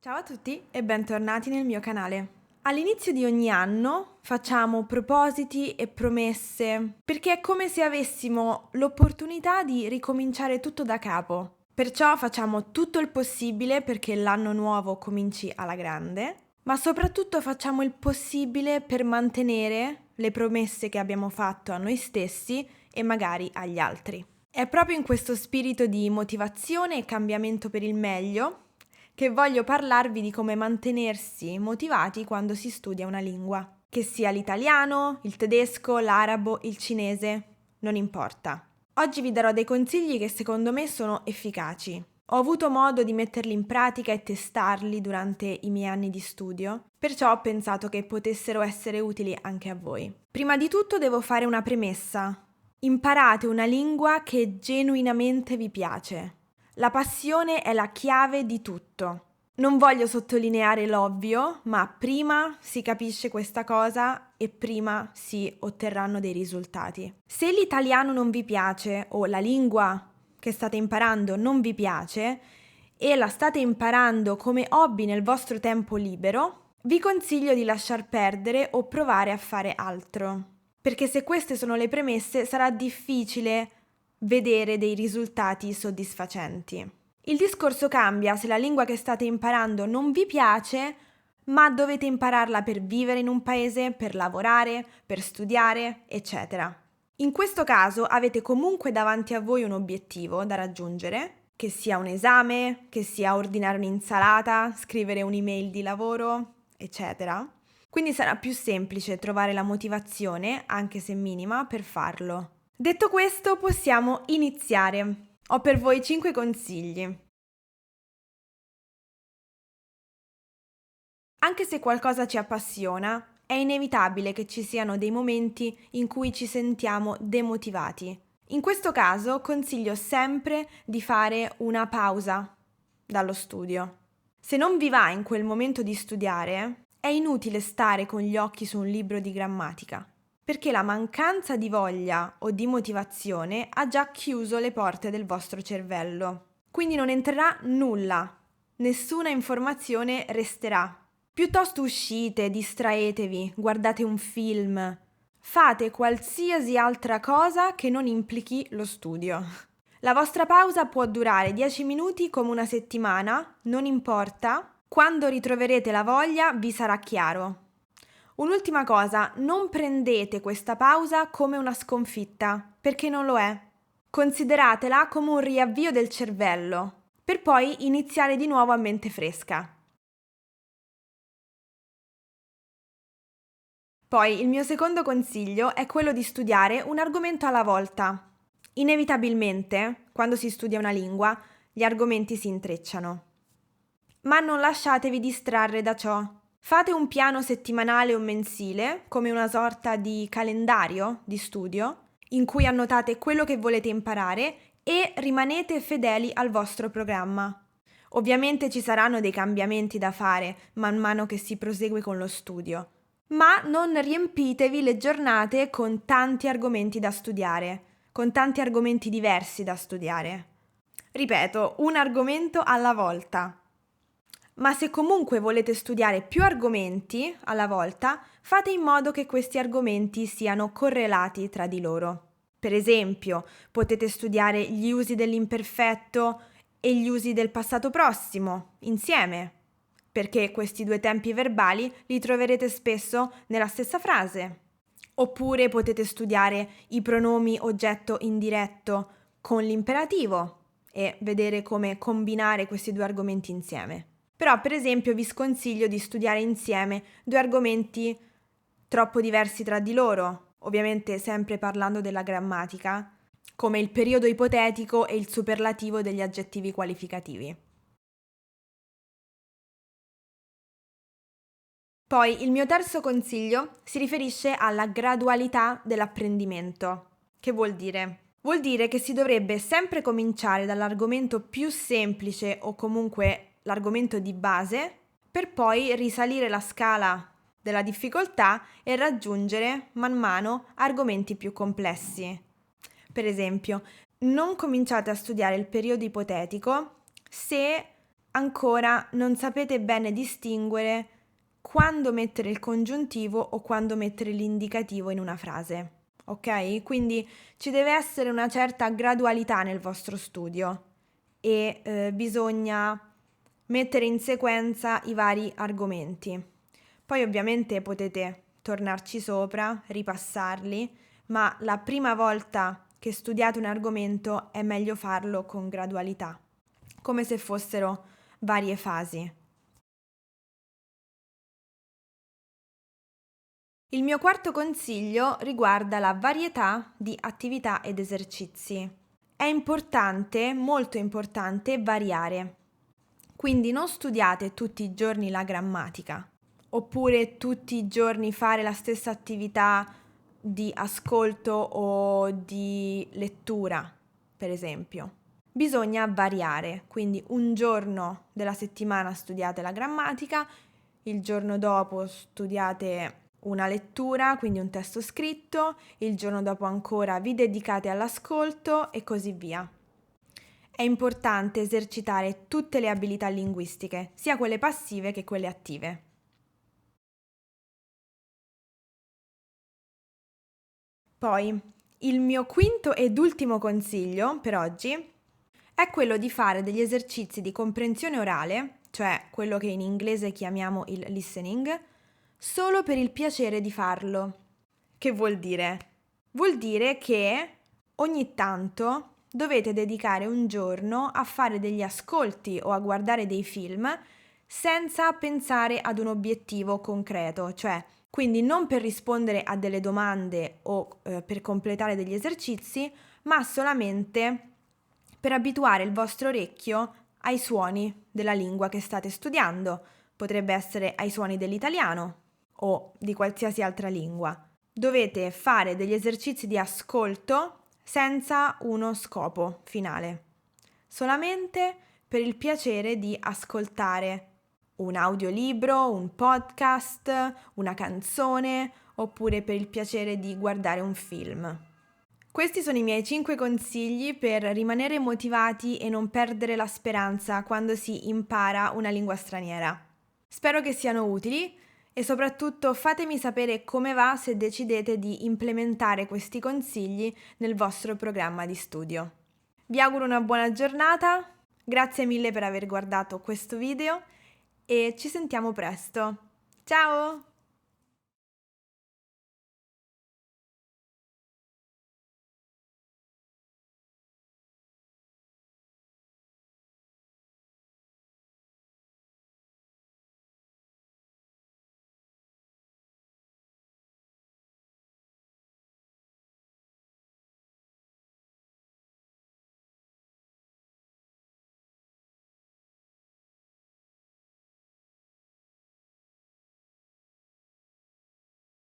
Ciao a tutti e bentornati nel mio canale. All'inizio di ogni anno facciamo propositi e promesse perché è come se avessimo l'opportunità di ricominciare tutto da capo. Perciò facciamo tutto il possibile perché l'anno nuovo cominci alla grande, ma soprattutto facciamo il possibile per mantenere le promesse che abbiamo fatto a noi stessi e magari agli altri. È proprio in questo spirito di motivazione e cambiamento per il meglio che voglio parlarvi di come mantenersi motivati quando si studia una lingua. Che sia l'italiano, il tedesco, l'arabo, il cinese, non importa. Oggi vi darò dei consigli che secondo me sono efficaci. Ho avuto modo di metterli in pratica e testarli durante i miei anni di studio, perciò ho pensato che potessero essere utili anche a voi. Prima di tutto devo fare una premessa. Imparate una lingua che genuinamente vi piace. La passione è la chiave di tutto. Non voglio sottolineare l'ovvio, ma prima si capisce questa cosa e prima si otterranno dei risultati. Se l'italiano non vi piace o la lingua che state imparando non vi piace e la state imparando come hobby nel vostro tempo libero, vi consiglio di lasciar perdere o provare a fare altro. Perché se queste sono le premesse sarà difficile vedere dei risultati soddisfacenti. Il discorso cambia se la lingua che state imparando non vi piace, ma dovete impararla per vivere in un paese, per lavorare, per studiare, eccetera. In questo caso avete comunque davanti a voi un obiettivo da raggiungere, che sia un esame, che sia ordinare un'insalata, scrivere un'email di lavoro, eccetera. Quindi sarà più semplice trovare la motivazione, anche se minima, per farlo. Detto questo, possiamo iniziare. Ho per voi 5 consigli. Anche se qualcosa ci appassiona, è inevitabile che ci siano dei momenti in cui ci sentiamo demotivati. In questo caso consiglio sempre di fare una pausa dallo studio. Se non vi va in quel momento di studiare, è inutile stare con gli occhi su un libro di grammatica, perché la mancanza di voglia o di motivazione ha già chiuso le porte del vostro cervello. Quindi non entrerà nulla, nessuna informazione resterà. Piuttosto uscite, distraetevi, guardate un film, fate qualsiasi altra cosa che non implichi lo studio. La vostra pausa può durare 10 minuti come una settimana, non importa. Quando ritroverete la voglia vi sarà chiaro. Un'ultima cosa, non prendete questa pausa come una sconfitta, perché non lo è. Consideratela come un riavvio del cervello, per poi iniziare di nuovo a mente fresca. Poi il mio secondo consiglio è quello di studiare un argomento alla volta. Inevitabilmente, quando si studia una lingua, gli argomenti si intrecciano. Ma non lasciatevi distrarre da ciò. Fate un piano settimanale o mensile, come una sorta di calendario di studio, in cui annotate quello che volete imparare e rimanete fedeli al vostro programma. Ovviamente ci saranno dei cambiamenti da fare man mano che si prosegue con lo studio, ma non riempitevi le giornate con tanti argomenti da studiare, con tanti argomenti diversi da studiare. Ripeto, un argomento alla volta. Ma se comunque volete studiare più argomenti alla volta, fate in modo che questi argomenti siano correlati tra di loro. Per esempio, potete studiare gli usi dell'imperfetto e gli usi del passato prossimo insieme, perché questi due tempi verbali li troverete spesso nella stessa frase. Oppure potete studiare i pronomi oggetto indiretto con l'imperativo e vedere come combinare questi due argomenti insieme. Però, per esempio, vi sconsiglio di studiare insieme due argomenti troppo diversi tra di loro, ovviamente sempre parlando della grammatica, come il periodo ipotetico e il superlativo degli aggettivi qualificativi. Poi il mio terzo consiglio si riferisce alla gradualità dell'apprendimento. Che vuol dire? Vuol dire che si dovrebbe sempre cominciare dall'argomento più semplice o comunque l'argomento di base per poi risalire la scala della difficoltà e raggiungere man mano argomenti più complessi. Per esempio, non cominciate a studiare il periodo ipotetico se ancora non sapete bene distinguere quando mettere il congiuntivo o quando mettere l'indicativo in una frase, ok? Quindi ci deve essere una certa gradualità nel vostro studio e bisogna mettere in sequenza i vari argomenti. Poi ovviamente potete tornarci sopra, ripassarli, ma la prima volta che studiate un argomento è meglio farlo con gradualità, come se fossero varie fasi. Il mio quarto consiglio riguarda la varietà di attività ed esercizi. È importante, molto importante, variare. Quindi non studiate tutti i giorni la grammatica, oppure tutti i giorni fare la stessa attività di ascolto o di lettura, per esempio. Bisogna variare, quindi un giorno della settimana studiate la grammatica, il giorno dopo studiate una lettura, quindi un testo scritto, il giorno dopo ancora vi dedicate all'ascolto e così via. È importante esercitare tutte le abilità linguistiche, sia quelle passive che quelle attive. Poi, il mio quinto ed ultimo consiglio per oggi è quello di fare degli esercizi di comprensione orale, cioè quello che in inglese chiamiamo il listening, solo per il piacere di farlo. Che vuol dire? Vuol dire che ogni tanto dovete dedicare un giorno a fare degli ascolti o a guardare dei film senza pensare ad un obiettivo concreto, cioè quindi non per rispondere a delle domande o per completare degli esercizi, ma solamente per abituare il vostro orecchio ai suoni della lingua che state studiando. Potrebbe essere ai suoni dell'italiano o di qualsiasi altra lingua. Dovete fare degli esercizi di ascolto senza uno scopo finale, solamente per il piacere di ascoltare un audiolibro, un podcast, una canzone oppure per il piacere di guardare un film. Questi sono i miei 5 consigli per rimanere motivati e non perdere la speranza quando si impara una lingua straniera. Spero che siano utili e soprattutto fatemi sapere come va se decidete di implementare questi consigli nel vostro programma di studio. Vi auguro una buona giornata, grazie mille per aver guardato questo video e ci sentiamo presto. Ciao!